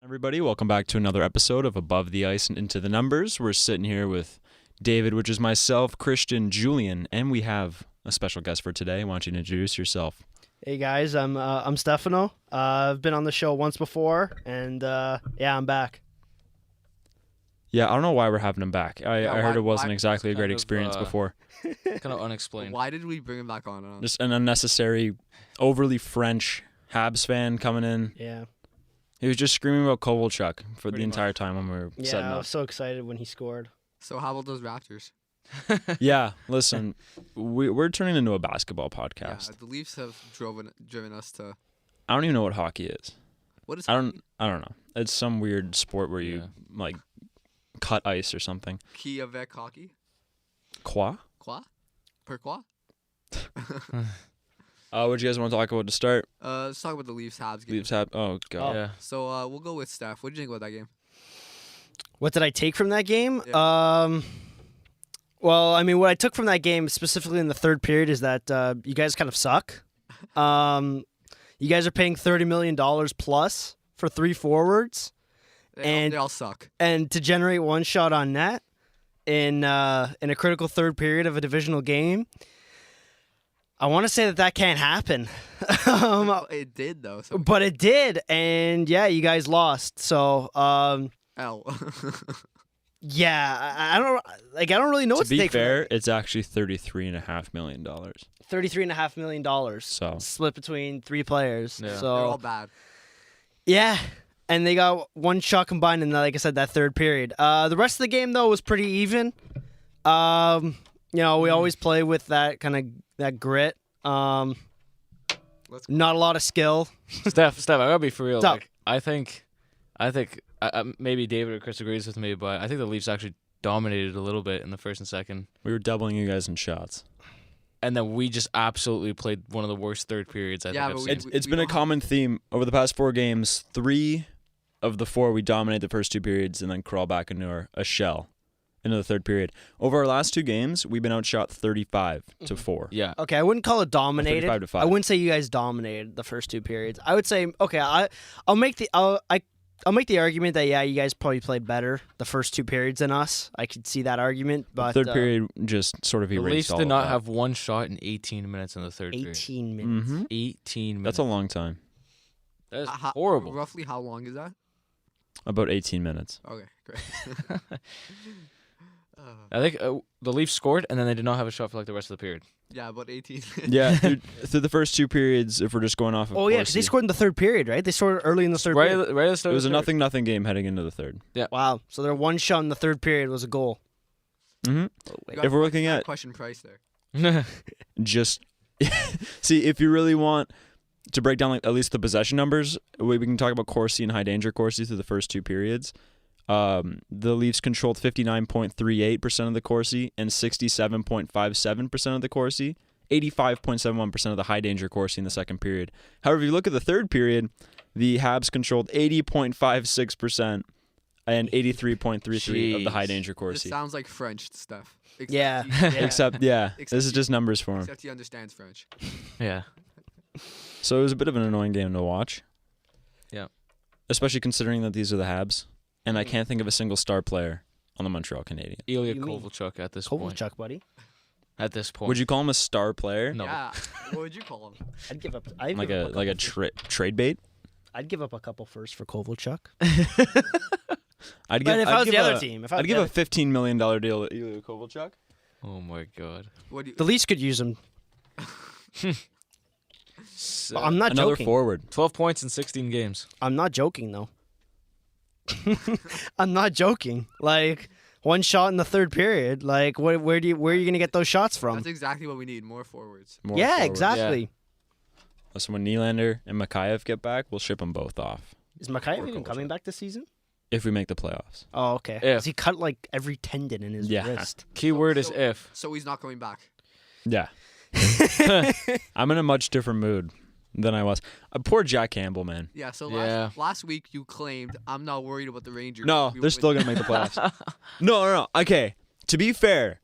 Everybody, welcome back to another episode of Above the Ice and Into the Numbers. We're sitting here with David, which is myself, Christian, Julian, and we have a special guest for today. Why don't you introduce yourself? Hey guys, I'm Stefano. I've been on the show once before, and I'm back. Yeah, I don't know why we're having him back. I heard it wasn't exactly a great experience before. Kind of unexplained. Why did we bring him back on? Just an unnecessary, overly French Habs fan coming in. Yeah. He was just screaming about Kovalchuk for the entire time when we were setting I up. was so excited when he scored. So how about those Raptors? Yeah, listen, we're turning into a basketball podcast. Yeah, the Leafs have driven us to. I don't even know what hockey is. What is? I don't know. It's some weird sport where you like cut ice or something. Qui avec hockey? Quoi? Pourquoi? What do you guys want to talk about to start? Let's talk about the Leafs-Habs game. Leafs have. Oh god. Yeah. So we'll go with Steph. What did you think about that game? What did I take from that game? Yeah. Well, I mean, what I took from that game, specifically in the third period, is that you guys kind of suck. You guys are paying $30 million plus for three forwards. They all suck. And to generate one shot on net in a critical third period of a divisional game, I want to say that can't happen. It did though. So. But it did, and yeah, you guys lost. So, L. yeah, I don't really know what to take. To be fair, it's actually $33.5 million. $33.5 million. So split between three players. Yeah. So They're all bad. yeah, and they got one shot combined in, like I said, that third period. The rest of the game though was pretty even. We always play with that kind of that grit. Not a lot of skill. Steph, I gotta be for real. What's up? Like, I think, maybe David or Chris agrees with me, but I think the Leafs actually dominated a little bit in the first and second, we were doubling you guys in shots. and then we just absolutely played one of the worst third periods I've but seen. It's been a common theme over the past 4 games. 3 of the 4 we dominate the first 2 periods and then crawl back into a shell into the third period. Over our last 2 games, we've been outshot 35-4. Yeah. Okay, I wouldn't call it dominated. 35-5. I wouldn't say you guys dominated the first 2 periods. I would say I'll make the argument that you guys probably played better the first 2 periods than us. I could see that argument, but The third period just sort of The erased Leafs all did of not that. have one shot in 18 minutes in the third period. 18 minutes. Mhm. 18 minutes. That's a long time. That is How- horrible. Roughly how long is that? About 18 minutes. Okay, great. I think the Leafs scored, and then they did not have a shot for like the rest of the period. Yeah, about 18. Yeah, through the first 2 periods, if we're just going off of Oh yeah, because they Corsi, scored in the third period, right? They scored early in the third Right, period. right at the start. it was a of the third. 0-0 game heading into the third. Wow. So their one shot in the third period was a goal. Mm-hmm. If we're looking at question price there. just see if you really want to break down like at least the possession numbers, we can talk about Corsi and high danger Corsi through the first 2 periods. The Leafs controlled 59.38% of the Corsi and 67.57% of the Corsi, 85.71% of the high danger Corsi in the second period. However, if you look at the third period, the Habs controlled 80.56% and 83.33 of the high danger This Corsi. sounds like French stuff. Yeah. Except Except this is just numbers for him. Except he understands French. Yeah. So it was a bit of an annoying game to watch. Yeah. Especially considering that these are the Habs, and I can't think of a single star player on the Montreal Canadiens. Ilya You mean Kovalchuk at this point. Kovalchuk, buddy. At this point. Would you call him a star player? No. Yeah. What would you call him? I'd give up. Like a trade bait? I'd give up a couple first for Kovalchuk. I'd But if I was give the other a- team, if I was I'd the give a other- $15 million deal to Ilya Kovalchuk. Oh my god. What do you? the Leafs could use him. So, I'm not Another joking. forward. 12 points in 16 games. I'm not joking though. I'm not joking. Like one shot in the third period. Like where are you gonna get those shots from? That's exactly what we need. More forwards. More Yeah, forwards. exactly. Listen, when Nylander and Mikheyev get back, we'll ship them both off Is Mikheyev Or even Kovalchuk. coming back this season? if we make the playoffs. Oh, okay. If. 'Cause he cut like every tendon in his Yeah. wrist. Key word is so- if. So he's not coming back. Yeah. I'm in a much different mood than I was. Poor Jack Campbell, man. Yeah. So Yeah. last week you claimed I'm not worried about the Rangers. No, We they're still win." going to make the playoffs. No. Okay. To be fair,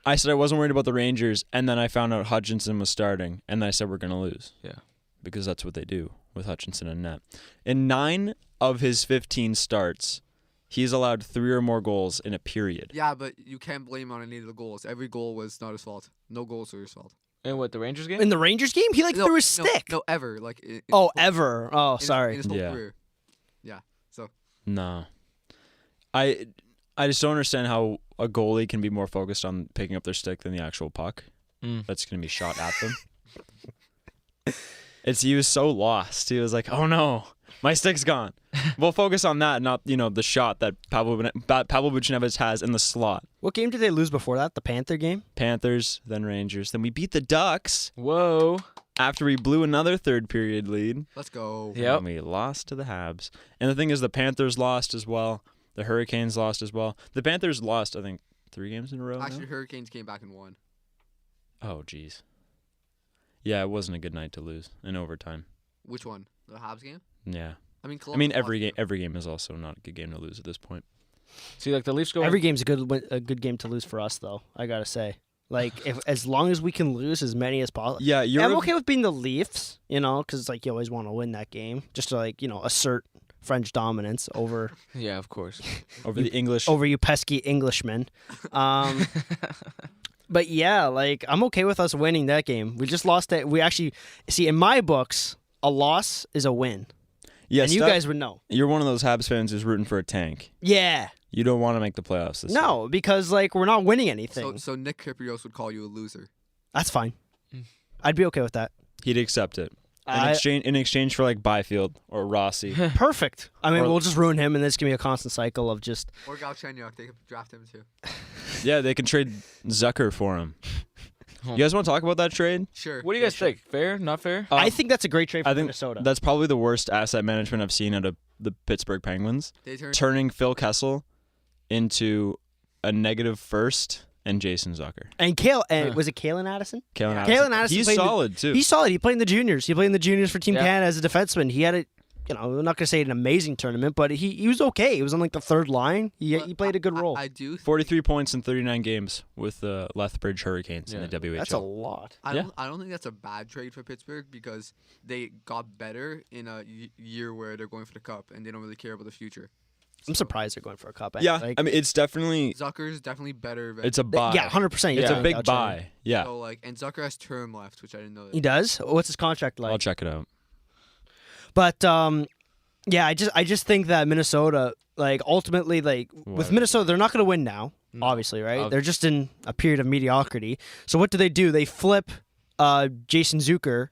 I said I wasn't worried about the Rangers, and then I found out Hutchinson was starting, and then I said we're going to lose. Yeah. Because that's what they do with Hutchinson in net. In 9 of his 15 starts, he's allowed 3 or more goals in a period. Yeah, but you can't blame on any of the goals. Every goal was not his fault. No goals were his fault. And what, the Rangers game? In the Rangers game, he threw his stick. No, ever. Like. Ever. Oh, In sorry. his whole Yeah. career. Yeah. So. No. I just don't understand how a goalie can be more focused on picking up their stick than the actual puck that's going to be shot at them. He was so lost. He was like, "Oh no, my stick's gone." We'll focus on that, not the shot that Pavel Buchnevich has in the slot. What game did they lose before that? The Panther game? Panthers, then Rangers, then we beat the Ducks Whoa. after we blew another third period lead. Let's go. Yep. And we lost to the Habs. And the thing is, the Panthers lost as well. The Hurricanes lost as well. The Panthers lost, I think, 3 games in a row. Actually, now? Hurricanes came back and won. Oh, jeez. Yeah, it wasn't a good night to lose in overtime. Which one? The Habs game? Yeah. I mean, I mean, Columbus every lost. game is also not a good game to lose at this point. See, like the Leafs go. Every game's a good game to lose for us, though. I gotta say, like, as long as we can lose as many as possible. Yeah, I'm okay with being the Leafs, because like you always want to win that game, just to assert French dominance over Yeah, of course. over the English. over you pesky Englishmen. But yeah, like I'm okay with us winning that game. We just lost it. We actually see in my books, a loss is a win, Yeah, and you guys would know. You're one of those Habs fans who's rooting for a tank. Yeah. You don't want to make the playoffs this year. No, because like we're not winning anything. So Nick Kyprios would call you a loser. That's fine. I'd be okay with that. He'd accept it. In exchange for like Byfield or Rossi. Perfect. I mean, Or- we'll just ruin him, and this can be a constant cycle of just. Or Galchenyuk. They could draft him too. Yeah, they can trade Zucker for him. You guys want to talk about that trade? Sure. What do you guys think? Fair? Not fair? I think that's a great trade for I think Minnesota. that's probably the worst asset management I've seen out of the Pittsburgh Penguins. They turned. Turning Phil Kessel into a negative first and Jason Zucker. And was it Kalen Addison? Kalen Yeah. Addison. Kalen Addison He's played solid too. He's solid. He played in the juniors. He played in the juniors for Team Yeah. Canada as a defenseman. He had a, I'm not gonna say an amazing tournament, but he was okay. He was on like the third line. He played a good role. I do. 43 points in 39 games with the Lethbridge Hurricanes in Yeah. the WHL. That's a lot. I Yeah. don't think that's a bad trade for Pittsburgh because they got better in a year where they're going for the cup and they don't really care about the future. I'm surprised they're going for a cup. Yeah, Like, I mean it's definitely Zucker's definitely better. it's a buy. yeah, 100%. It's yeah, a big Galchenyuk. buy. Yeah, So and Zucker has term left, which I didn't know. He does. What's his contract like? I'll check it out. But yeah, I just think that Minnesota, like ultimately, like with What? Minnesota, they're not going to win now. No. Obviously, right? Ob- They're just in a period of mediocrity. So what do? They flip Jason Zucker,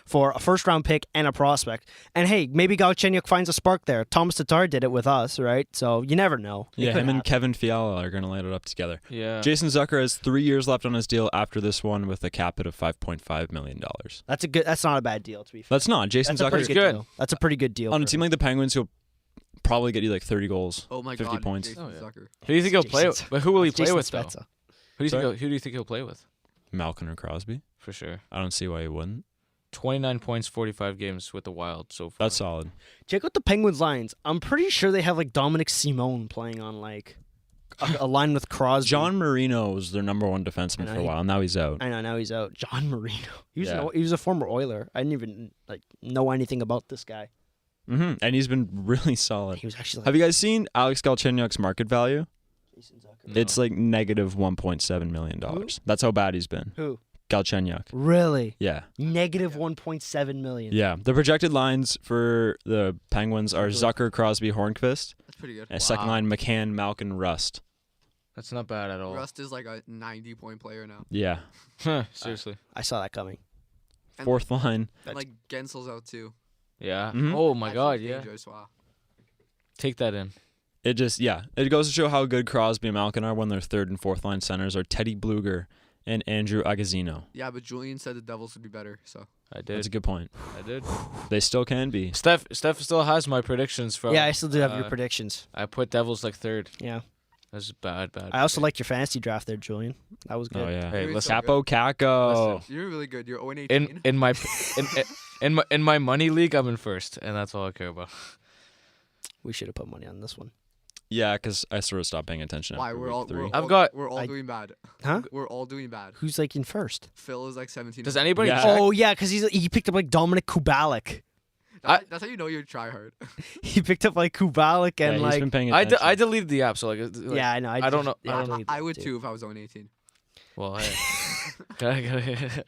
for a first round pick and a prospect. And hey, maybe Galchenyuk finds a spark there. Thomas Tatar did it with us, right? So you never know. It Yeah, could him and happen. Kevin Fiala are going to light it up together. Yeah. Jason Zucker has 3 years left on his deal after this one with a cap hit of $5.5 million. That's not a bad deal to be fair. That's not. Jason That's a pretty Zucker's good good. deal. That's a pretty good deal. on a for team him. like the Penguins, he'll probably get you like 30 goals, Oh my 50 God, points. Jason Oh, yeah. Zucker. Who do you think he'll play with? Jason- But who will he play Jason with, though? Spezza. Who Sorry? do you think he'll play with? Malkin or Crosby. For sure. I don't see why he wouldn't. 29 points, 45 games with the Wild so far. That's solid. Check out the Penguins lines. I'm pretty sure they have like Dominic Simone playing on like a line with Crosby. John Marino was their number one defenseman I know for a he- while. Now he's out. I know, now he's out. John Marino. He Yeah. was a former Oiler. I didn't even know anything about this guy. And he's been really solid. He was actually like Have you guys seen Alex Galchenyuk's market value? Jason Zucker. No. It's like negative $1.7 million. Who? That's how bad he's been. Who? Galchenyuk. Really? Yeah. Negative 1.7 million. Yeah. The projected lines for the Penguins are Zucker, Crosby, Hornqvist. That's pretty good. And second line, McCann, Malkin, Rust. That's not bad at all. Rust is like a 90-point player now. Yeah. Seriously. I saw that coming. And Fourth line. And like Gensel's out too. Yeah. Mhm. Oh my That's God. Yeah. dangerous, wow. Take that in. It just, it goes to show how good Crosby and Malkin are when their third and fourth line centers are Teddy Bluger and Andrew Agazzino. Yeah, but Julian said the Devils would be better, so. I That's a did. good point. I did. They still can be. Steph still has my predictions from. Yeah, I still do have your predictions. I put Devils like third. Yeah. That's bad. I also liked your fantasy draft there, Julian. That was good. Oh, yeah. Hey, You're listen. so Capo Caco. Listen. You're really good. You're 0-18. In my money league, I'm in first, and that's all I care about. We should have put money on this one. Yeah, because I sort of stopped paying attention. Why after we're week all 3. we're all I- doing bad. Huh? We're all doing bad. Who's like in first? Phil is like 17. Does anybody Yeah. check? Oh yeah, because he picked up like Dominic Kubalik. That's how you know you try hard. He picked up like Kubalik Yeah, and he's like been paying I attention. deleted the app, so like yeah, I know. I don't know- Yeah, I don't I would too if I was only 18. Well, hey. Gotta-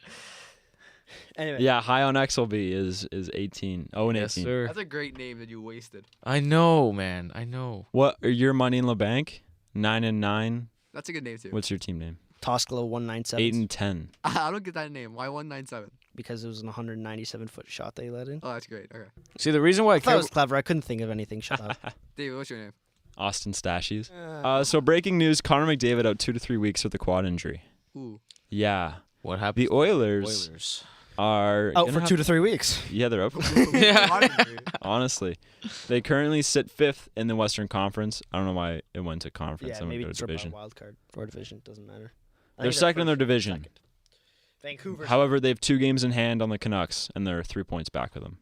Anyway, Yeah, high on XLB is 18. Oh, and 18. yes, sir. That's a great name that you wasted. I know, man. I know. What are your money in LeBanc? 9-9. That's a good name too. What's your team name? Toskala 197 8-10. I don't get that name. Why 197? because it was an 197-foot shot they let in. Oh, that's great. Okay. See, the reason why I I thought it care. was clever. I couldn't think of anything. Shut up. David, what's your name? Austin Stashies. So breaking news: Connor McDavid out 2 to 3 weeks with a quad injury. Ooh. Yeah, What happened? the Oilers are Out gonna for have- 2 to 3 weeks. Yeah, they're up. Yeah. Honestly, they currently sit 5th in the Western Conference. I don't know why it went to conference. Yeah, and maybe go it's to a division. wild card or division. Doesn't matter. I They're think second in their first. division. Second. Vancouver. However, they have 2 games in hand on the Canucks, and they're 3 points back of them.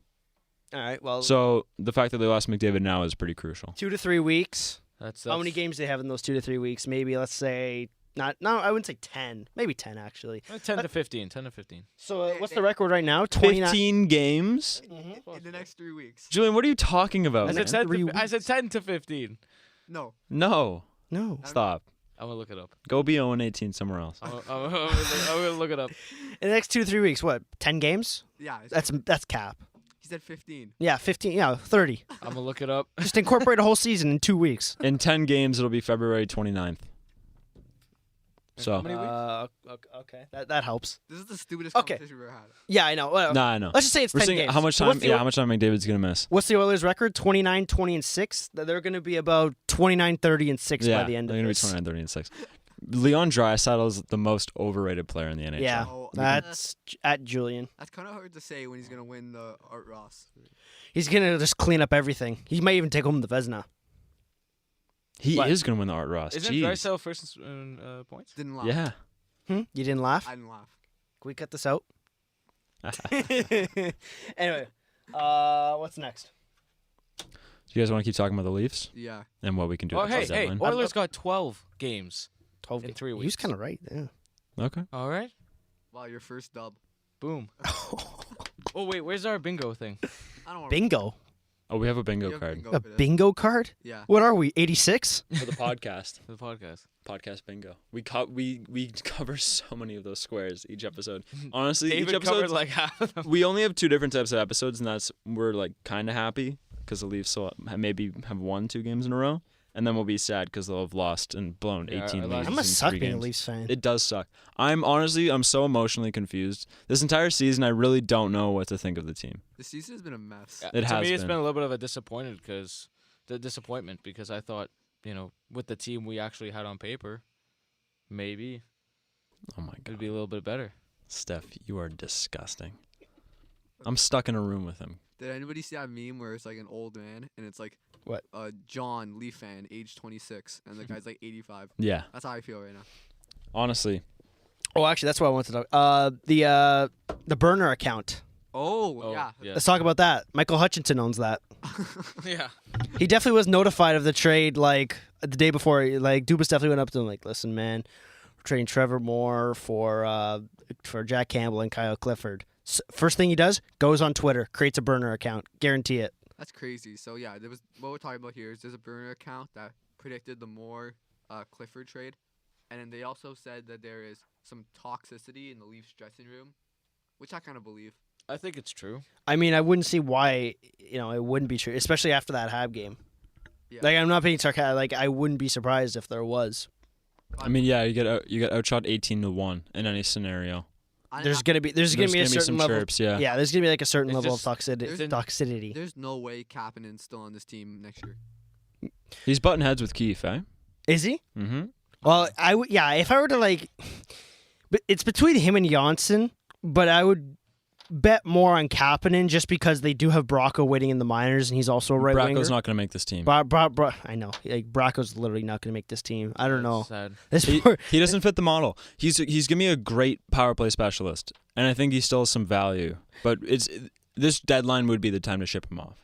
All right. Well, So the fact that they lost McDavid now is pretty crucial. 2 to 3 weeks. That's How many games do they have in those 2 to 3 weeks? Maybe let's say not. No, I wouldn't say 10. Maybe 10 actually. 10 to 15. 10 to 15. So what's the record right now? 29. 15 games. In the next 3 weeks. Julian, what are you talking about? I man? said 10 3 to, I said 10 to 15. No. No, No. stop. I'm gonna look it up. Go be 0-18 somewhere else. I'm gonna look it up. In the next 2 to 3 weeks, what? 10 games? Yeah. it's- That's cap. He said 15. Yeah, 15. Yeah, 30. I'm gonna look it up. Just incorporate a whole season in 2 weeks. In 10 games, it'll be February 29th. So, many weeks? Okay, that helps. This is the stupidest Okay. competition we've ever had. Yeah, I know. Well, nah, I know. let's just say it's We're 10 seeing games. how much So time. what's the- Yeah, how much time McDavid's gonna miss. What's the Oilers' record? 29, 20, and 6. They're going to be about 29, 30, and 6 Yeah, by the end of they're gonna be this. 29, 30, and 6. Leon Draisaitl is the most overrated player in the NHL. Yeah, Oh, that's at Julian. That's kind of hard to say when he's going to win the Art Ross. He's going to just clean up everything. He might even take home the Vezina. He What? is gonna win the Art Ross. Isn't Jeez. Draisaitl first in points? Didn't laugh. Yeah. You didn't laugh? I didn't laugh. Can we cut this out? Anyway, what's next? Do you guys want to keep talking about the Leafs Yeah. and what we can do? Oh, at the hey, deadline? Oilers got 12 games. 12 In games. 3 He was weeks. kind of right, yeah. Okay. All right. Wow, your first dub. Boom. Oh wait, where's our bingo thing? I don't want Bingo? Oh, we have a bingo have card bingo A for this. bingo card? Yeah. What are we, 86? for the podcast. For the podcast. Podcast bingo. We cover so many of those squares each episode. Honestly, David each episode covered like half of them. we only have 2 different types of episodes, and that's we're like kind of happy because the Leafs will maybe have won 2 games in a row, and then we'll be sad because they'll have lost and blown Yeah, 18 our leads. last- I in must 3 suck being a games. Leafs fan. It does suck. I'm so emotionally confused. This entire season, I really don't know what to think of the team. The season has been a mess. It to has me, it's been. been a little bit of a disappointment because I thought, with the team we actually had on paper, maybe Oh my it'd god, be a little bit better. Steph, you are disgusting. I'm stuck in a room with him. Did anybody see that meme where it's like an old man and it's like What? John, Leaf fan, age 26, and the guy's like 85. Yeah, That's how I feel right now. honestly, Oh, actually, that's what I wanted to talk. The burner account. Oh, yeah. Let's talk about that. Michael Hutchinson owns that. Yeah. He definitely was notified of the trade like the day before. Like Dubas definitely went up to him like, "Listen, man, we're trading Trevor Moore for Jack Campbell and Kyle Clifford." First thing he does, goes on Twitter, creates a burner account, guarantee it. That's crazy. So yeah, there was what we're talking about here is there's a burner account that predicted the Moore Clifford trade, and then they also said that there is some toxicity in the Leafs dressing room, which I kind of believe. I think it's true. I mean, I wouldn't see why it wouldn't be true, especially after that Hab game. Yeah. Like I'm not being sarcastic. Like I wouldn't be surprised if there was. I mean, yeah, you get outshot 18-1 in any scenario. There's gonna be a certain some level. chirps, yeah. Yeah, there's gonna be like a certain It's level just- of toxicity. There's no way Kapanen's still on this team next year. He's butting heads with Keefe, eh? Is he? Mm-hmm. Well, I would. Yeah, if I were to like, but it's between him and Janssen. But I would bet more on Kapanen just because they do have Bracco waiting in the minors, and he's also a right winger. Bracco's not going to make this team. I know. Like Bracco's literally not going to make this team. I don't know. Sad. This He, poor- he doesn't fit the model. He's gonna be a great power play specialist, and I think he still has some value. But this deadline would be the time to ship him off.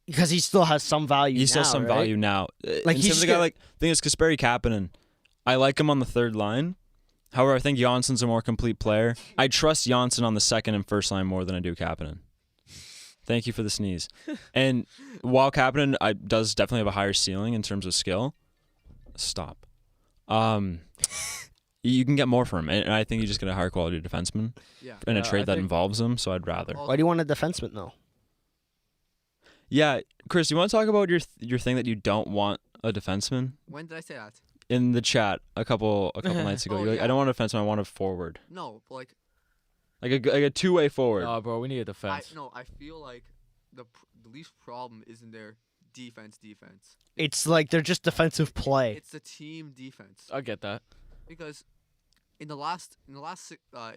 because he still has some value. He still has now, some right? value now. Like, And he same with should a guy get- like thing is Kasperi Kapanen. I like him on the third line. However, I think Janssen's a more complete player. I trust Janssen on the second and first line more than I do Kapanen. Thank you for the sneeze. And while Kapanen does definitely have a higher ceiling in terms of skill, stop. You can get more from him, and I think you just get a higher quality defenseman Yeah. in a I trade that think- involves him. So I'd rather. Also- Why do you want a defenseman though? Yeah, Chris, you want to talk about your thing that you don't want a defenseman? When did I say that? In the chat a couple nights ago, Oh, you're like, yeah. I don't want a defenseman, I want a forward, No, but like a two-way forward. No, bro, we need a defense. I feel like the Leafs' problem isn't their defense. It's like they're just defensive play. It's the team defense. I get that. Because in the last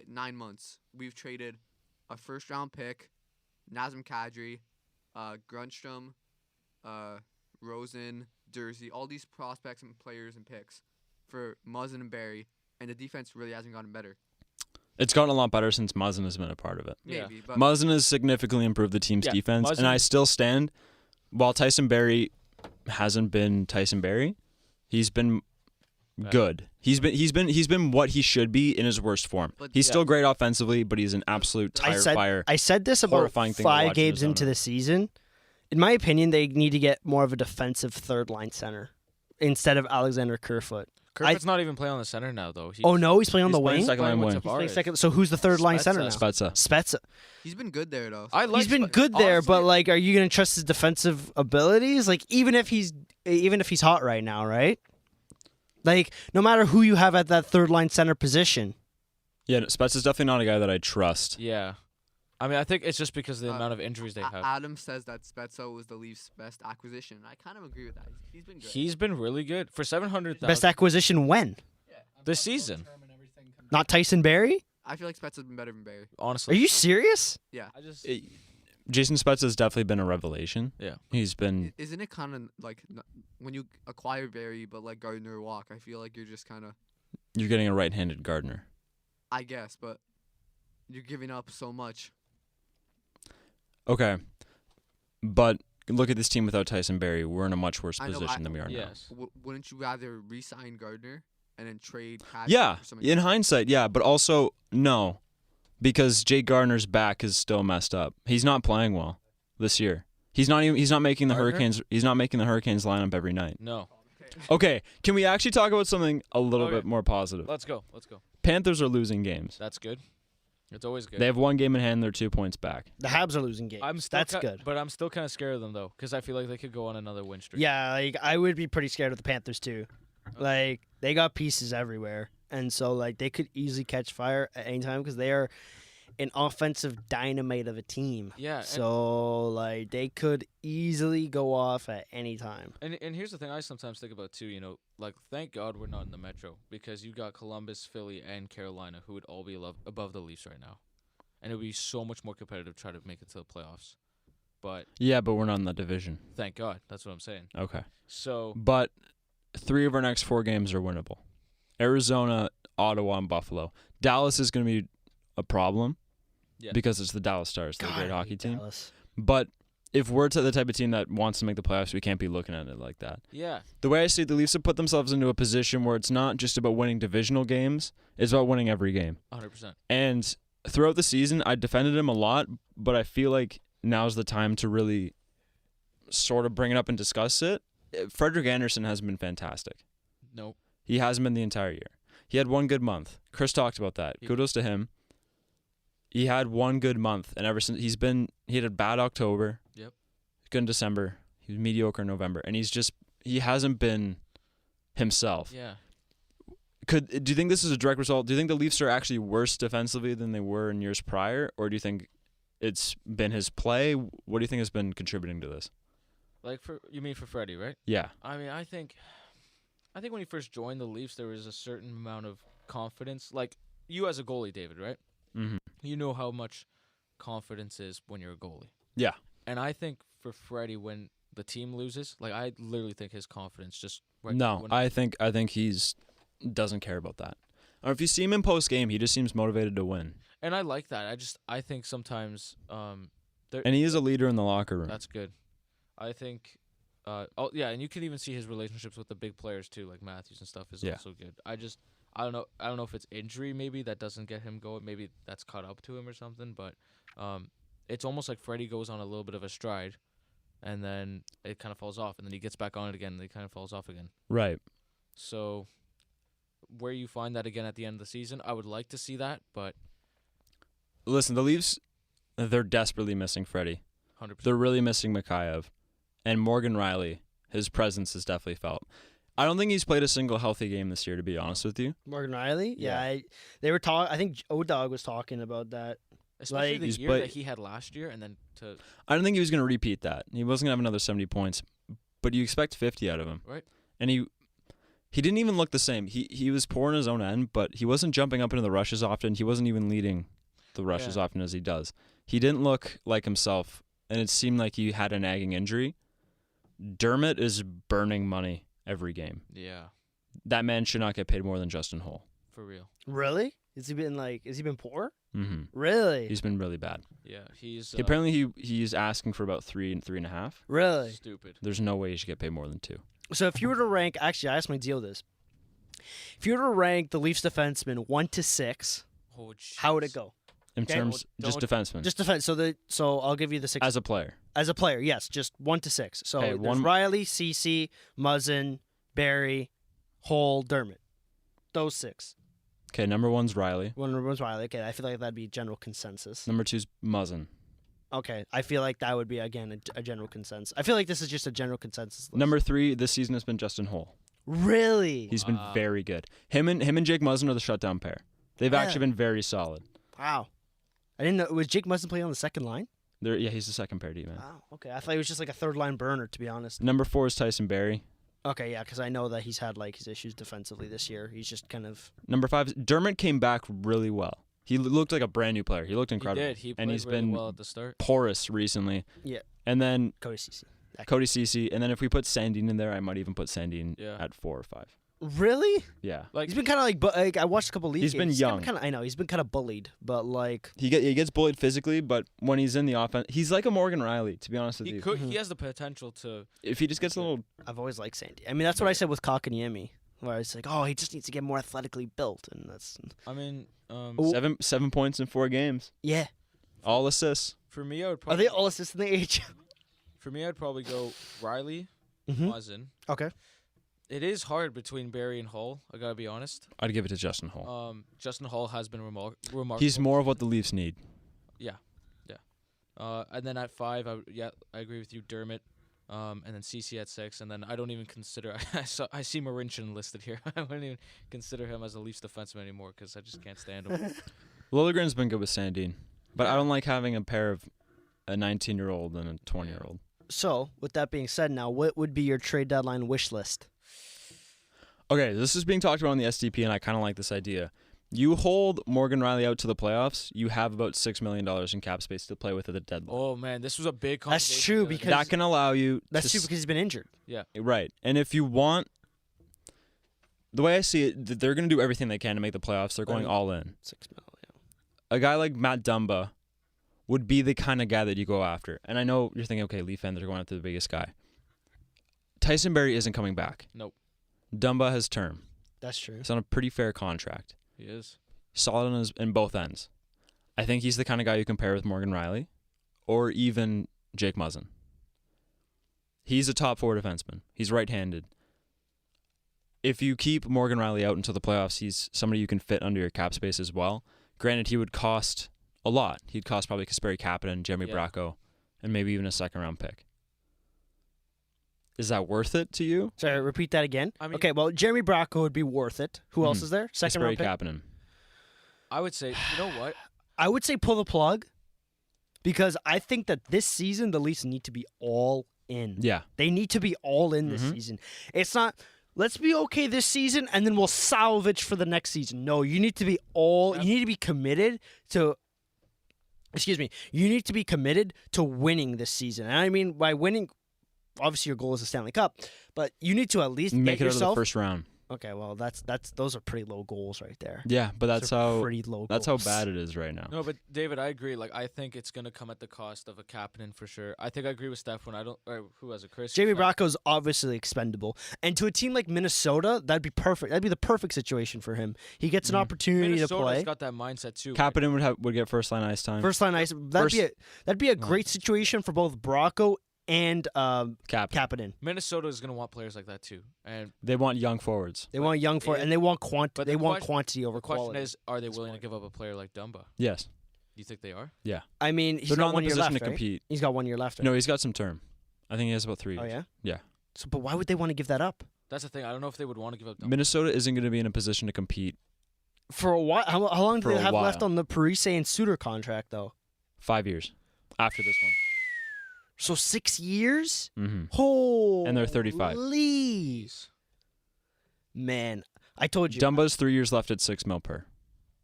9 months, we've traded a first-round pick, Nazem Kadri, Grunstrom, Rosen, Dursey, all these prospects and players and picks for Muzzin and Barry, and the defense really hasn't gotten better. It's gotten a lot better since Muzzin has been a part of it. Yeah. Maybe, but Muzzin has significantly improved the team's Yeah, defense, Muzzin- and I still stand. While Tyson Barrie hasn't been Tyson Barrie, he's been good. He's been what he should be in his worst form. But- He's Yeah. still great offensively, but he's an absolute I tire said fire. I said this about horrifying thing to watch 5 in games Arizona. into the season. In my opinion, they need to get more of a defensive third line center instead of Alexander Kerfoot. Kerfoot's not even playing on the center now, though. Oh no, he's playing on He's the playing wing. second line Playing wing. with He's playing Tavares. second. So who's the third line center now? Spezza. Spezza. Spezza. he's been good there though. I like He's been Spe- good there, but honestly, like, are you gonna trust his defensive abilities? Like, even if he's hot right now, right? Like, no matter who you have at that third line center position, Yeah, Spezza's definitely not a guy that I trust. Yeah. I mean, I think it's just because of the Uh, amount of injuries they have. Adam says that Spezza was the Leafs' best acquisition. I kind of agree with that. He's been good. He's been really good for 700,000 best acquisition when? this season. Not Tyson Barrie? I feel like Spezza's been better than Barry. Are Honestly, you serious? Yeah. I just Jason Spezza's definitely been a revelation. Yeah. He's been Isn't it kind of like when you acquire Barry but like Gardner walk? I feel like you're just kind of, you're getting a right-handed Gardner. I guess, but you're giving up so much. Okay. But look at this team without Tyson Barrie. We're in a much worse I know, position than we are now. yes. Wouldn't you rather re-sign Gardner and then trade? Kadri Yeah, for somebody in else? hindsight, yeah, but also no, because Jake Gardner's back is still messed up. He's not playing well this year. He's not making the Gardner? Hurricanes. He's not making the Hurricanes lineup every night. No. Okay, can we actually talk about something a little Okay. bit more positive? Let's go. Panthers are losing games. That's good. It's always good. They have one game in hand. They're 2 points back. The Habs are losing games. I'm still That's good. But I'm still kind of scared of them though, because I feel like they could go on another win streak. Yeah, like, I would be pretty scared of the Panthers too. Like, they got pieces everywhere, and so like they could easily catch fire at any time because they are an offensive dynamite of a team. Yeah. and- So like they could easily go off at any time. And here's the thing I sometimes think about too, like thank God we're not in the Metro because you got Columbus, Philly, and Carolina who would all be above the Leafs right now. And it would be so much more competitive to try to make it to the playoffs. But Yeah, but we're not in that division. thank God. That's what I'm saying. Okay. So, But 3 of our next 4 games are winnable. Arizona, Ottawa, and Buffalo. Dallas is going to be a problem Yeah. because it's the Dallas Stars. They're a God, great I hockey hate team. Dallas. But if we're the type of team that wants to make the playoffs, we can't be looking at it like that. yeah. The way I see it, the Leafs have put themselves into a position where it's not just about winning divisional games, it's about winning every game. 100%. And throughout the season, I defended him a lot, but I feel like now's the time to really sort of bring it up and discuss it. Frederick Anderson has been fantastic. Nope. He hasn't been the entire year. He had one good month. Chris talked about that. Yeah. Kudos to him. He had one good month, and ever since he had a bad October. Yep. Good in December. He was mediocre in November, and he hasn't been himself. Yeah. Do you think this is a direct result? Do you think the Leafs are actually worse defensively than they were in years prior, or do you think it's been his play? What do you think has been contributing to this? Like you mean for Freddie, right? Yeah. I mean, I think when he first joined the Leafs, there was a certain amount of confidence. Like you as a goalie, David, right? Mm-hmm. You know how much confidence is when you're a goalie. Yeah. And I think for Freddie, when the team loses, like I literally think his confidence just No, when- I think he's doesn't care about that. Or if you see him in post game, he just seems motivated to win, and I like that. I think sometimes and he is a leader in the locker room. that's good. I think. And you can even see his relationships with the big players too, like Matthews and stuff, is also good. I don't know. I don't know if it's injury maybe that doesn't get him going. Maybe that's caught up to him or something. But it's almost like Freddie goes on a little bit of a stride, and then it kind of falls off, and then he gets back on it again, and it kind of falls off again. Right. So where you find that again at the end of the season, I would like to see that, but Listen, the Leafs, they're desperately missing Freddie. 100%. They're really missing Mikheyev. And Morgan Riley, his presence is definitely felt. I don't think he's played a single healthy game this year, to be honest with you. Morgan Riley? Yeah. They were talking. I think O-Dog was talking about that. Especially Like, the he's year played- that he had last year, and then to I don't think he was going to repeat that. He wasn't going to have another 70 points, but you expect 50 out of him. Right. And he didn't even look the same. He was poor in his own end, but he wasn't jumping up into the rushes often. He wasn't even leading the rushes Yeah. often as he does. He didn't look like himself, and it seemed like he had a nagging injury. Dermott is burning money every game. yeah, That man should not get paid more than Justin Holl. for real. Really? Has he been poor? Mm-hmm. Really? He's been really bad. Yeah, he's Apparently, he's asking for about 3 and 3.5. Really? stupid. There's no way he should get paid more than 2. So if you were to rank, actually, I asked my deal this. If you were to rank the Leafs defensemen 1 to 6, Oh, how would it jeez. go? In Okay, terms, just defenseman. Just defense. So I'll give you the 6 as a player. as a player. Yes, just 1 to 6. So Okay, there's one- Riley, Cece, Muzzin, Barry, Hole, Dermott. Those 6. Okay, number 1's Riley. One was Riley. Okay, I feel like that'd be general consensus. Number 2's Muzzin. Okay, I feel like that would be again a general consensus. I feel like this is just a general consensus list. Number 3 this season has been Justin Holl. Really? He's been Wow. very good. Him and Jake Muzzin are the shutdown pair. They've Yeah. actually been very solid. Wow. I didn't know. Was Jake Muzzin playing on the second line? He's the second pair D man. Wow. Okay, I thought he was just like a third line burner, to be honest. Number 4 is Tyson Barrie. Okay, yeah, because I know that he's had like his issues defensively this year. He's just kind of. Number 5 is Dermott came back really well. He looked like a brand new player. He looked incredible. He did. He played and he's really been well at the start. porous recently. Yeah. And then Cody Cece. Cody Cece. And then if we put Sandin in there, I might even put Sandin Yeah. at 4 or 5. Really? Yeah. Like He's been kind of like I watched a couple league He's been games. young. I know he's been kind of bullied, but like He gets bullied physically, but when he's in the offense, he's like a Morgan Riley, to be honest with he you. could. Mhm. He has the potential to. If he just gets a little, I've always liked Sandy. I mean, that's what I said with Kotkaniemi, where it's like, oh, he just needs to get more athletically built, and that's I mean, Ooh. 7 points in 4 games, yeah. all assists. for me, I would Are probably. they all assists in the AHL? For me, I'd probably go Riley, Mm-hmm. Muzzin. Okay. It is hard between Barry and Hull. I gotta be honest. I'd give it to Justin Holl. Justin Hull has been remarkable. He's more of what the Leafs need. And then at 5, I agree with you, Dermott. And then CC at 6, and then I don't even consider. I see Marincin listed here. I wouldn't even consider him as a Leafs defenseman anymore because I just can't stand him. Liljegren's been good with Sandin, but I don't like having a pair of a 19-year-old and a 20-year-old. So, with that being said, now what would be your trade deadline wish list? Okay, this is being talked about on the SDP, and I kind of like this idea. You hold Morgan Riley out to the playoffs, you have about $6 million in cap space to play with at the deadline. Oh man, this was a big. That's conversation true, the other because- day. That can allow you That's to true because he's been injured. Right. And if you want, the way I see it, they're going to do everything they can to make the playoffs. They're going Right. all in. $6 million. A guy like Matt Dumba would be the kind of guy that you go after. And I know you're thinking, okay, Leaf fans are going after the biggest guy. Tyson Barrie isn't coming back. Nope. Dumba has term. That's true. It's on a pretty fair contract. He is. Solid in both ends. I think he's the kind of guy you compare with Morgan Riley or even Jake Muzzin. He's a top 4 defenseman. He's right-handed. If you keep Morgan Riley out until the playoffs, he's somebody you can fit under your cap space as well. Granted, he would cost a lot. He'd cost probably Kasperi Kapanen, Jeremy Yeah. Bracco, and maybe even a second-round pick. Is that worth it to you? Sorry, repeat that again. I mean- Okay, well, Jeremy Bracco would be worth it. Who else Mhm. is there? Second Kasperi round pick. Kapanen. I would say. You know what? I would say pull the plug because I think that this season the Leafs need to be all in. Yeah. They need to be all in this Mhm. season. It's not let's be okay this season and then we'll salvage for the next season. No, you need to be all Yep. you need to be committed to you need to be committed to winning this season. And I mean by winning obviously your goal is the Stanley Cup, but you need to at least Make get it out of the yourself first round. Okay, well those are pretty low goals right there. Yeah, but Those are pretty low. that's how goals. bad it is right now. No, but David, I agree. Like, I think it's gonna come at the cost of a Kapanen for sure. I think I agree with Steph when I don't. Or who has it? Chris. Jamie Bracco's obviously expendable, and to a team like Minnesota, that'd be perfect. That'd be the perfect situation for him. He gets an opportunity to Minnesota's play. got that mindset too. Kapanen would get first line ice time. First line ice. That'd be a great situation for both Bracco and Kapanen. Minnesota is gonna want players like that too, and They want young forwards. They want young for, and they want but They the want question- quantity over the question quality. is, are they That's willing point. to give up a player like Dumba? Yes. Do you think they are? I mean, he's They're not got in 1 the year position left, to right? compete. He's got 1 year left. Right? No, he's got some term. I think he has about 3 years. Oh yeah. Yeah. So, but why would they want to give that up That's the thing. I don't know if they would want to give up Dumba. Minnesota isn't going to be in a position to compete for a while? How long do For they a have left while. on the Parise and Suter contract though? 5 years after this one. So 6 years. Mm-hmm. Oh, And they're 35. Please, man, I told you, Dumba's 3 years left at $6 million per.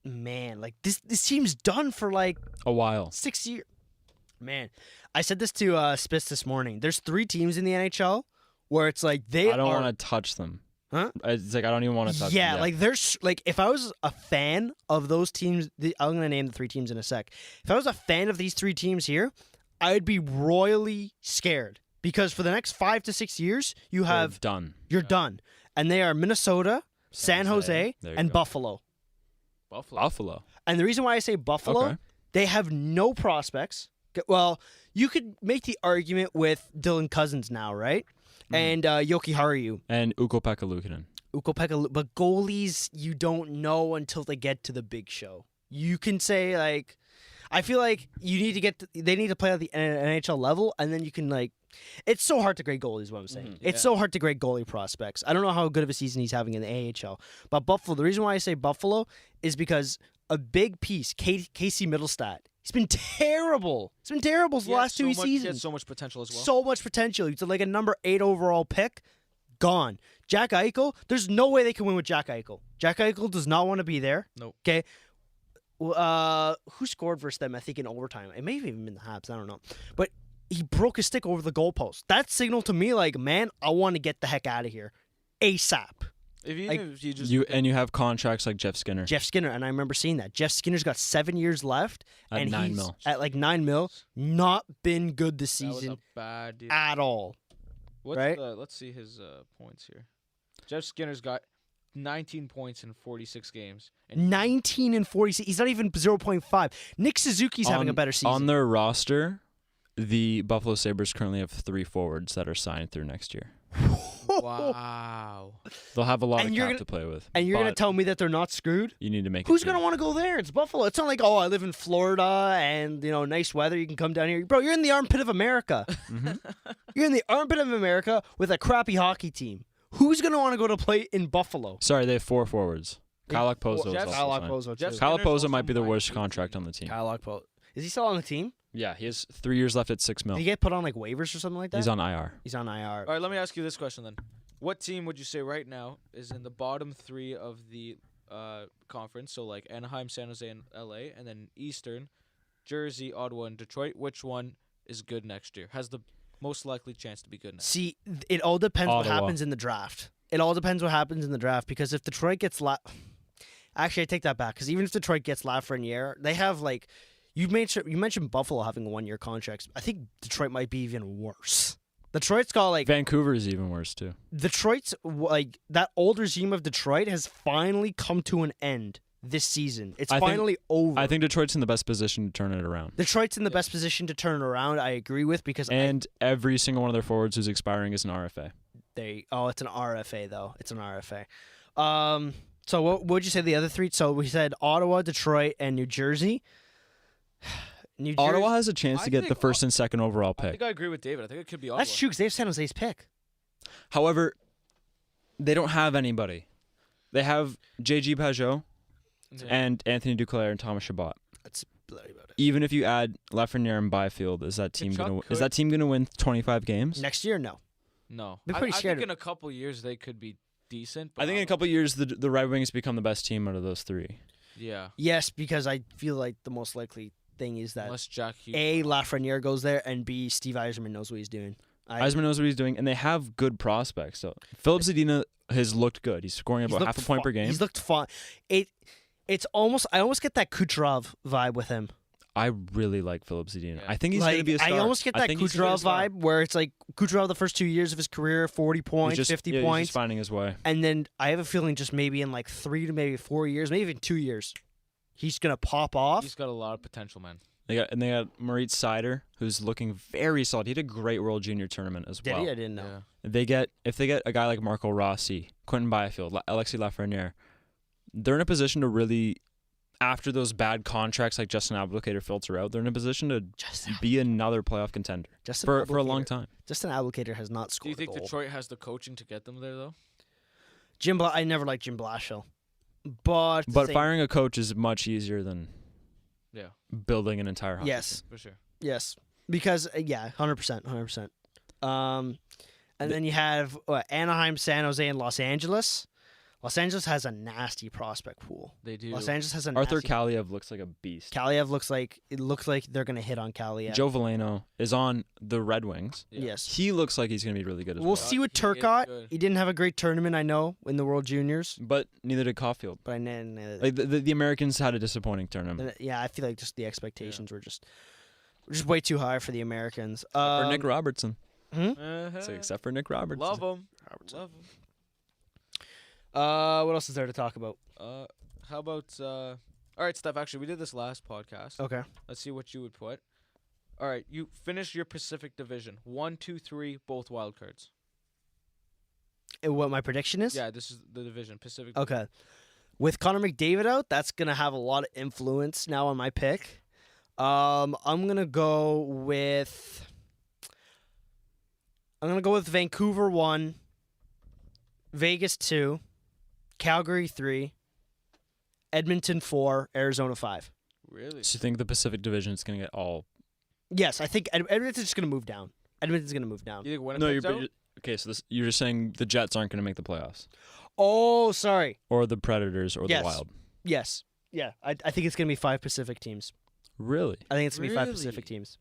man, like this team's done for like A while. 6 years. Man, I said this to Spitz this morning. There's 3 teams in the NHL where it's like they I don't are. want to touch them. Huh? It's like I don't even want to touch them. Yeah, like there's like if I was a fan of those teams, I'm gonna name the 3 teams in a sec. If I was a fan of these 3 teams here, I'd be royally scared because for the next 5 to 6 years, They're you're done, and they are Minnesota, San Jose, There you and go. Buffalo. Buffalo. And the reason why I say Buffalo, Okay. they have no prospects. Well, you could make the argument with Dylan Cousins now, right? And Yoki Haru. And Ukko-Pekka Luukkonen. But goalies, you don't know until they get to the big show. You can say like, I feel like you need to they need to play at the NHL level, and then you can like, it's so hard to grade goalies. Is what I'm saying. It's so hard to grade goalie prospects. I don't know how good of a season he's having in the AHL, but Buffalo. The reason why I say Buffalo is because a big piece, Casey Middlestat. He's been terrible. He's been terrible the last 2 seasons. He has so much potential as well. So much potential. He's like a number 8 overall pick. Gone. Jack Eichel, there's no way they can win with Jack Eichel. Jack Eichel does not want to be there. Nope. Okay. Who scored versus them, I think, in overtime? It may have even been the Habs. I don't know. But he broke his stick over the goalpost. That signaled to me like, man, I want to get the heck out of here. ASAP. If you, Like, if you just You have contracts like Jeff Skinner. Jeff Skinner, and I remember seeing that. Jeff Skinner's got 7 years left, At and 9 he's mil. at like 9 mil. Not been good this that was season a bad deal. at all. What's right? Let's see his points here. Jeff Skinner's got 19 points in 46 games. And 19 and 46. He's not even 0.5. Nick Suzuki's having a better season. On their roster, the Buffalo Sabres currently have 3 forwards that are signed through next year. wow. They'll have a lot And of you're cap gonna- to play with. and you're going to but tell me that they're not screwed? you need to make Who's it going to want to go there? It's Buffalo. It's not like, oh, I live in Florida and, nice weather. You can come down here. Bro, you're in the armpit of America. You're in the armpit of America with a crappy hockey team. Who's going to want to go to play in Buffalo? Sorry, they have 4 forwards. Kyle Okposo is Jeff- also Kyle signed. Okposo, Jeff too. Kyle Skinner's Okposo also might be the minus worst 18. contract on the team. Kyle Okposo. Is he still on the team? Yeah, he has 3 years left at $6 Did million. he get put on like waivers or something like that? He's on IR. He's on IR. All right, let me ask you this question then. What team would you say right now is in the bottom 3 of the conference? So like Anaheim, San Jose, and LA, and then Eastern, Jersey, Ottawa, and Detroit. Which one is good next year? Has the most likely chance to be good next See, it all depends what Ottawa. happens in the draft. It all depends what happens in the draft because if Detroit gets actually, I take that back because even if Detroit gets Lafreniere, they have like you mentioned Buffalo having 1-year contracts. I think Detroit might be even worse. Detroit's got like Vancouver is even worse too. Detroit's like that old regime of Detroit has finally come to an end this season. It's I think- finally over. I think Detroit's in the best position to turn it around. Detroit's in the best position to turn it around. I agree with because And every single one of their forwards who's expiring is an RFA. it's an RFA though. It's an RFA. So what would you say the other 3? So we said Ottawa, Detroit, and New Jersey. New Jersey. Ottawa has a chance I to get the think first and second overall I pick. think I agree with David. I think it could be Ottawa. That's true because they have San Jose's pick. However, they don't have anybody. They have J.G. Pajot Yeah. and Anthony Duclair and Thomas Chabot. That's bloody about it. Even if you add Lafreniere and Byfield, is that team gonna win 25 games? Next year, no. No. Be pretty I scared think of- in a couple years they could be decent. But I think in a couple of years the Red Wings become the best team out of those 3. Yeah. Yes, because I feel like the most likely thing is that Unless Jack Hughes. A, Lafreniere goes there, and B, Steve Yzerman knows what he's doing. Eisman knows what he's doing, and they have good prospects. So Philip Zadina has looked good. He's scoring about half a point per game. He's looked fun. It's almost I almost get that Kucherov vibe with him. I really like Philip Zadina. Yeah. I think he's going to be a star. I almost get that think he's gonna be a Kucherov star. vibe where it's like Kucherov the first 2 years of his career, 40 points, 50 He's points. just finding his way. And then I have a feeling just maybe in like 3 to maybe 4 years, maybe even 2 years, he's going to pop off. He's got a lot of potential, man. They got Moritz Seider, who's looking very solid. He had a great World Junior tournament as Did well. he? I didn't know. Yeah. If they get a guy like Marco Rossi, Quentin Byfield, Alexis Lafreniere, they're in a position to really, after those bad contracts like Justin Abdelkader filter out, they're in a position to be another playoff contender for a long time. Justin Abdelkader has not Do scored you think a goal. Detroit has the coaching to get them there, though? I never liked Jim Blashill. But Firing a coach is much easier than Yeah, building an entire hockey yes, for sure. yes, because 100%. And then you have Anaheim, San Jose, and Los Angeles. Los Angeles has a nasty prospect pool. They do. Los Angeles has a Arthur nasty. Kaliev looks like a beast. Kaliev looks like they're gonna hit on Kaliev. Joe Veleno is on the Red Wings. Yeah. Yes. He looks like he's going to be really good as We'll well. see with He is Turcotte. good. He didn't have a great tournament, I know, in the World Juniors. But neither did Caulfield. But Like the Americans had a disappointing tournament. yeah, I feel like just the expectations were just way too high for the Americans. For Nick Robertson. Uh-huh. So except for Nick Robertson. Love him. Love him. What else is there to talk about? How about all right, Steph, actually we did this last podcast. Okay. Let's see what you would put. All right, you finished your Pacific Division. 1, 2, 3, both wild cards. What my prediction is? Yeah, this is the division. Pacific. Okay. With Connor McDavid out, that's gonna have a lot of influence now on my pick. I'm gonna go with Vancouver 1, Vegas 2, Calgary 3, Edmonton 4, Arizona 5. Really? So you think the Pacific Division is going to get all... Yes, I think Edmonton's just gonna move down. Edmonton's gonna move down. You think No, Winnipeg's out? okay, so you're just saying the Jets aren't going to make the playoffs. Oh, sorry. Or the Predators or Yes. the Wild. Yes. Yeah. I think it's gonna be 5 Pacific teams. Really? I think it's gonna be 5 Really? Pacific teams.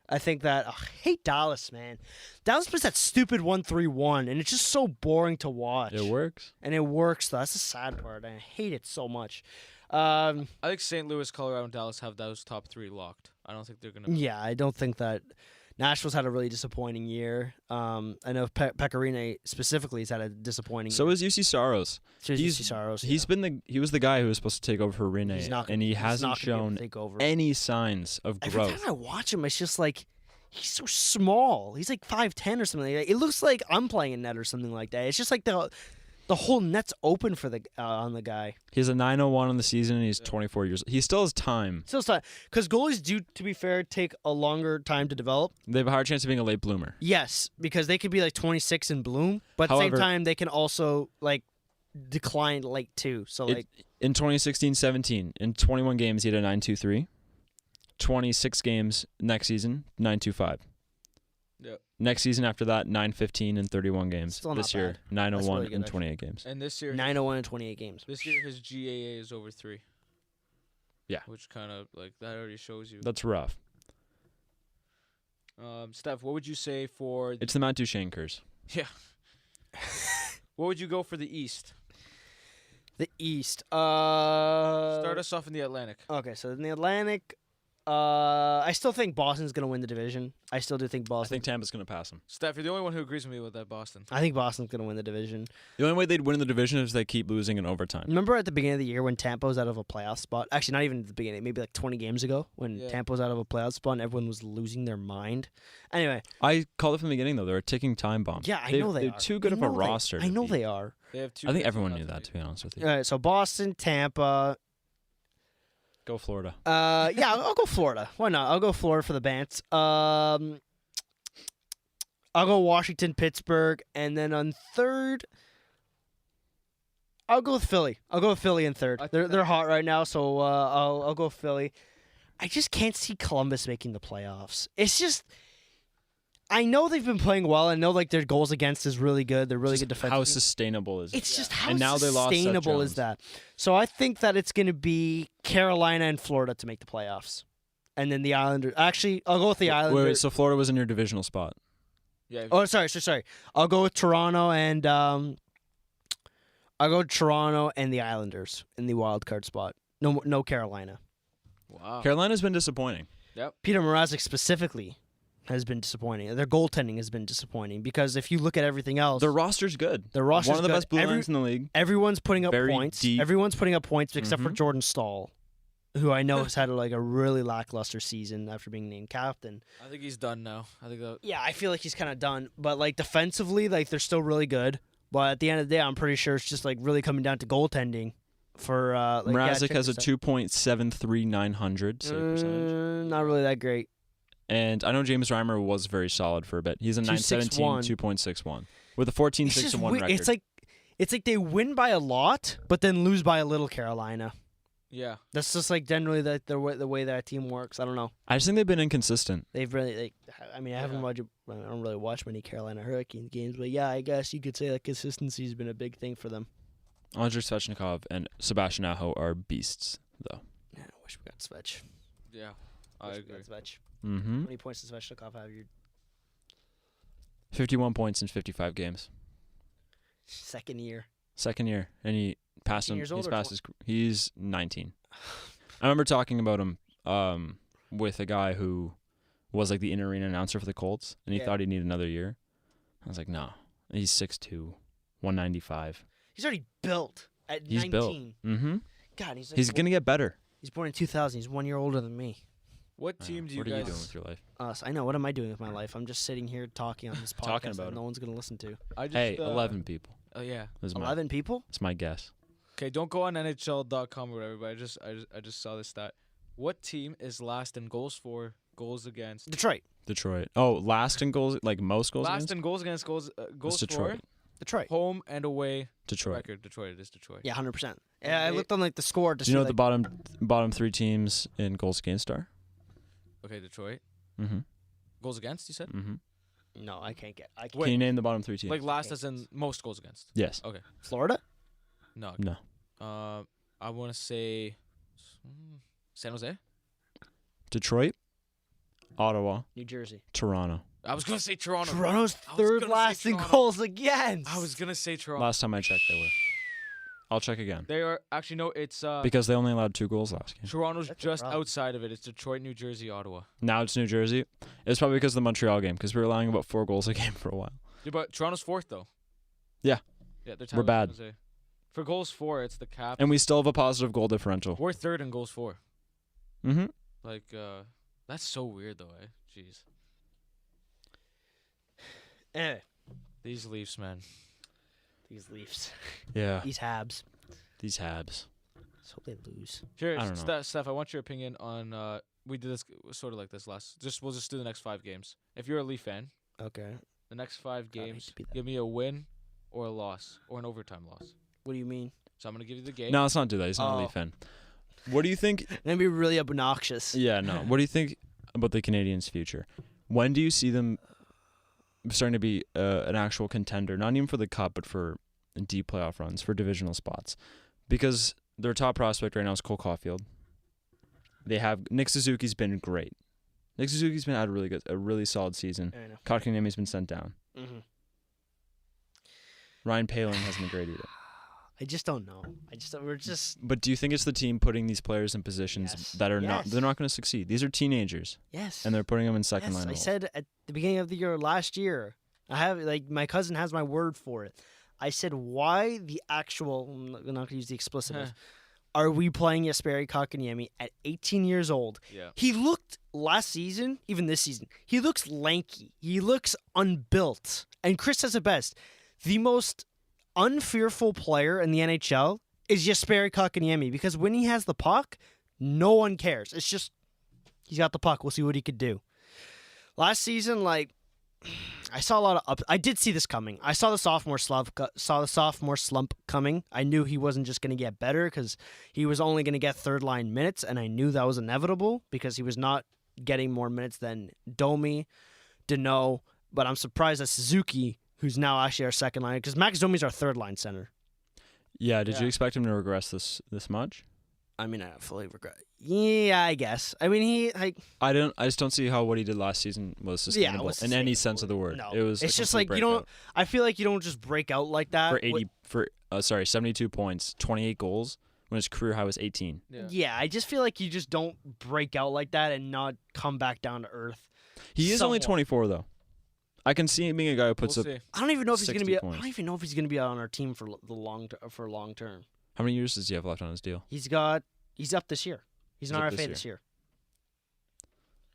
I think that I hate Dallas, man. Dallas plays that stupid 1-3-1, and it's just so boring to watch. It works? And it works though. That's the sad part. I hate it so much. I think St. Louis, Colorado, and Dallas have those top 3 locked. I don't think they're gonna. Yeah, I don't think that Nashville's had a really disappointing year. I know Pecorine specifically has had a disappointing. So year. is UC Saros. He was the guy who was supposed to take over for Rene, and he hasn't shown take over. any signs of Every growth. time I watch him, it's just like he's so small. He's like 5'10" or something. Like that. It looks like I'm playing a net or something like that. It's just like the whole net's open for the on the guy. He has a 901 on the season, and he's 24 years old. He still has time. Still time because goalies do, to be fair, take a longer time to develop. They have a higher chance of being a late bloomer. Yes, because they could be like 26 and bloom, but at the same However- time they can also like decline late too. So like In 2016-17, in 21 games, he had a 9.23. 26 games next season, 9.25. Yep. Next season after that, 9.15 in 31 games. Still not this year, bad. 9.01 really good, in actually. 28 games. And this year, 901 and 28 games. this year his GAA is over 3. Yeah. Which kind of like that already shows you. That's rough. Steph, what would you say for? It's the Matt Duchene curse. Yeah. What would you go for the East? The East. Start us off in the Atlantic. Okay, so in the Atlantic, I still think Boston's gonna win the division. I still do think I Boston. think Tampa's going to pass him. Steph, you're the only one who agrees with me with that. Boston. I think Boston's gonna win the division. The only way they'd win the division is if they keep losing in overtime. Remember at the beginning of the year when Tampa was out of a playoff spot? Actually, not even at the beginning. Maybe like 20 games ago when Yeah. Tampa was out of a playoff spot and everyone was losing their mind. Anyway, I called it from the beginning, though. They're a ticking time bomb. yeah, I know they They're are. too good I of a know they- roster. I to know beat. they are. They have 2. I think games everyone left knew in that, the to be honest with you. All right, so Boston, Tampa. Go Florida. Yeah, I'll go Florida. Why not? I'll go Florida for the Bants. I'll go Washington, Pittsburgh, and then on third, I'll go with Philly. I'll go with Philly in third. They're hot right now, so I'll go Philly. I just can't see Columbus making the playoffs. It's just, I know they've been playing well. I know like their goals against is really good. They're really good defense. How sustainable is it? It's just how And now they lost Seth sustainable is Jones. that? So I think that it's going to be Carolina and Florida to make the playoffs. And then the Islanders. Actually, I'll go with the Islanders. Wait, so Florida was in your divisional spot. Yeah. Oh, sorry. I'll go with Toronto and I'll go Toronto and the Islanders in the wild card spot. No Carolina. Wow. Carolina's been disappointing. Peter Mrazek specifically has been disappointing. Their goaltending has been disappointing because if you look at everything else, Their roster's good. their roster's One of the good. best blue lines in the league. Everyone's putting up Very points. deep. Everyone's putting up points except for Mhm. Jordan Staal, who I know has had like a really lackluster season after being named captain. I think he's done now. I think that. Yeah, I feel like he's kind of done. But like defensively, like they're still really good. But at the end of the day, I'm pretty sure it's just like really coming down to goaltending. For like, Mrazek check has a this out. 2.73900 save percentage. Not really that great. And I know James Reimer was very solid for a bit. He's a 917, 2.61 with a 14-6-1 record. It's like they win by a lot, but then lose by a little. Carolina. Yeah. That's just like generally the way that team works. I don't know. I just think they've been inconsistent. They've really I mean, I haven't watched. I don't really watch many Carolina Hurricanes games, but yeah, I guess you could say that consistency has been a big thing for them. Andrei Svechnikov and Sebastian Aho are beasts, though. Yeah, I wish we got Svech. Yeah. I Wish we agree. got Svech. Mm-hmm. How many points does Svechnikov have? Your 51 points in 55 games. second year. Second year, and he passed 18 him. years old He's or passed his. He's 19. I remember talking about him with a guy who was like the in-arena announcer for the Colts, and he Yeah. thought he'd need another year. I was like, no. He's 6'2", 195. He's already built at He's 19. built. Mm-hmm. God, He's gonna get better. He's born in 2000. He's 1 year older than me. What team do you what are guys? you doing with your life? I know. What am I doing with my life? I'm just sitting here talking on this podcast Talking about that him. no one's gonna listen to. I just, Hey, 11 people. Oh yeah. Is my, 11 people? That's my guess. Okay, don't go on NHL.com or whatever. But I just saw this stat. What team is last in goals for, goals against? Detroit. Detroit. Oh, last in goals, like most goals. Last against? in goals against, goals It's for, Detroit. Detroit. home and away Detroit. record. Detroit. It is Detroit. Yeah, 100%. Yeah, I looked on like the score to Do see. you know like, what the bottom three teams in goals against are? Okay, Detroit. Mm-hmm. Goals against, you said? Mm-hmm. No, I can't get. I can't. Can you name the bottom three teams? Like last as in most goals against. Yes. Okay. Florida. No. No. I want to say San Jose. Detroit, Ottawa, New Jersey. Toronto. I was gonna say Toronto. Toronto's I was third gonna say last in Toronto. goals against. I was gonna say Toronto. Last time I checked, they were. I'll check again. They are actually no. It's Because they only allowed 2 goals last game. Toronto's That's a just problem. outside of it. It's Detroit, New Jersey, Ottawa. Now it's New Jersey. It's probably because of the Montreal game, because we were allowing about 4 goals a game for a while. Yeah, but Toronto's fourth though. Yeah. Yeah, they're We're tied with bad. San Jose. For goals for, it's the cap. And we still have a positive goal differential. We're third in goals for. Mm-hmm. Like, that's so weird though, eh? Jeez. Eh, These Leafs, man. these Leafs. Yeah. These Habs. These Habs. Let's hope they lose. Here, I don't know. Steph, I want your opinion on. We did this sort of like this last. We'll just do the next 5 games. If you're a Leaf fan, Okay. the next 5 God, I hate games, to be that. give me a win, or a loss, or an overtime loss. What do you mean? So I'm gonna give you the game. No, let's not do that. He's not a Oh. Leaf fan. What do you think? I'm gonna be really obnoxious. Yeah, no. What do you think about the Canadiens' future? When do you see them starting to be an actual contender, not even for the Cup, but for deep playoff runs, for divisional spots? Because their top prospect right now is Cole Caulfield. They have Nick Suzuki's been great. Nick Suzuki's been had a really solid season. I know. Kotkaniemi's been sent down. Mm-hmm. Ryan Poehling hasn't been great either. I just don't know. We're just But do you think it's the team putting these players in positions Yes. that are Yes. they're not going to succeed? These are teenagers, yes. and they're putting them in second yes. line I roles. said at the beginning of the year last year. I have like my cousin has my word for it. I said why the actual. I'm not gonna use the explicit. Are we playing Jesperi Kotkaniemi at 18 years old? Yeah. He looked last season, even this season, he looks lanky. He looks unbuilt. And Chris says it best. The most unfearful player in the NHL is Jesperi Kotkaniemi because when he has the puck, no one cares. It's just he's got the puck. We'll see what he could do. Last season, like I saw a lot of I did see this coming. I saw the sophomore slump coming. I knew he wasn't just going to get better because he was only going to get third line minutes, and I knew that was inevitable because he was not getting more minutes than Domi, Deneau. But I'm surprised that Suzuki, who's now actually our second line, because Max Domi's our third line center. Yeah, did Yeah. you expect him to regress this much? I mean, I fully regret. Yeah, I guess. I mean, he like I just don't see how what he did last season was sustainable was in any sustainable. sense of the word. No, It was. it's a just complete like you don't. breakout. I feel like you don't just break out like that. for 80 72 points, 28 goals when his career high was 18. Yeah, I just feel like you just don't break out like that and not come back down to earth. He is only Somewhat. 24 though. I can see him being a guy who puts We'll up. see. I don't even know if he's gonna 60 be. I points. don't even know if he's gonna be on our team for long term. How many years does he have left on his deal? He's up this year. He's an He's up RFA this this year.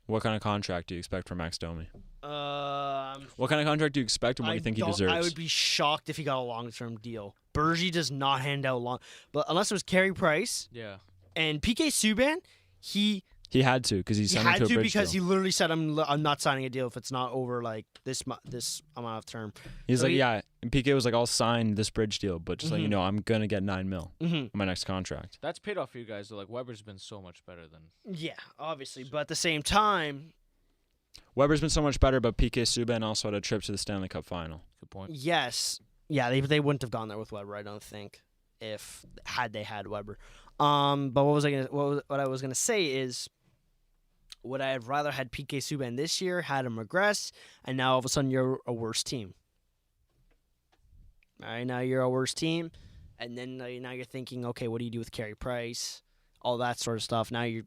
What kind of contract do you expect from Max Domi? Um, What kind of contract do you expect and what do you think he deserves? I would be shocked if he got a long-term deal. Bergie does not hand out long, but unless it was Carey Price Yeah. and PK Subban, he He had to because he signed had into a to bridge because deal. he literally said, "I'm not signing a deal if it's not over like this amount of term." He's so like, he- yeah. And PK was like, I'll sign this bridge deal, but just let you Mhm. know, I'm gonna get $9 million Mm-hmm. on my next contract. That's paid off for you guys. Though. Like Weber's been so much better than. Yeah, obviously, but at the same time, Weber's been so much better, but PK Subban also had a trip to the Stanley Cup final. Good point. yes, yeah, they wouldn't have gone there with Weber. I don't think if they had Weber. But what I was gonna say is, would I have rather had PK Subban this year, had him regress, and now all of a sudden you're a worse team. All right, now you're a worse team, and then now you're thinking, okay, what do you do with Carey Price, all that sort of stuff. Now you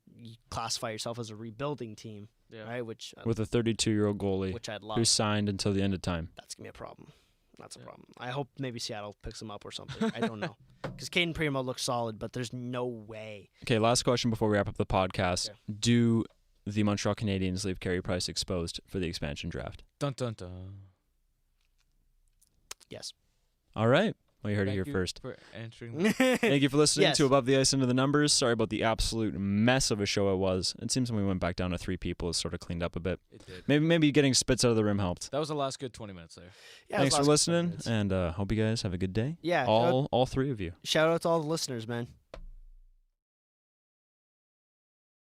classify yourself as a rebuilding team, Yeah. right? Which With a 32-year-old goalie I'd love. who's signed until the end of time. That's gonna be a problem. That's a Yeah. problem. I hope maybe Seattle picks him up or something. I don't know, because Caden Primo looks solid, but there's no way. Okay, last question before we wrap up the podcast. Okay. Do the Montreal Canadiens leave Carey Price exposed for the expansion draft? Dun dun dun. Yes. All right. Well, you heard it Thank here you first. for answering. Thank you for listening Yes. to Above the Ice Into the Numbers. Sorry about the absolute mess of a show it was. It seems when we went back down to 3 people, it's sort of cleaned up a bit. It did. Maybe getting spits out of the rim helped. That was the last good 20 minutes there. Yeah, Thanks it for was last listening, minutes. and hope you guys have a good day. Yeah. All 3 of you. Shout out to all the listeners, man.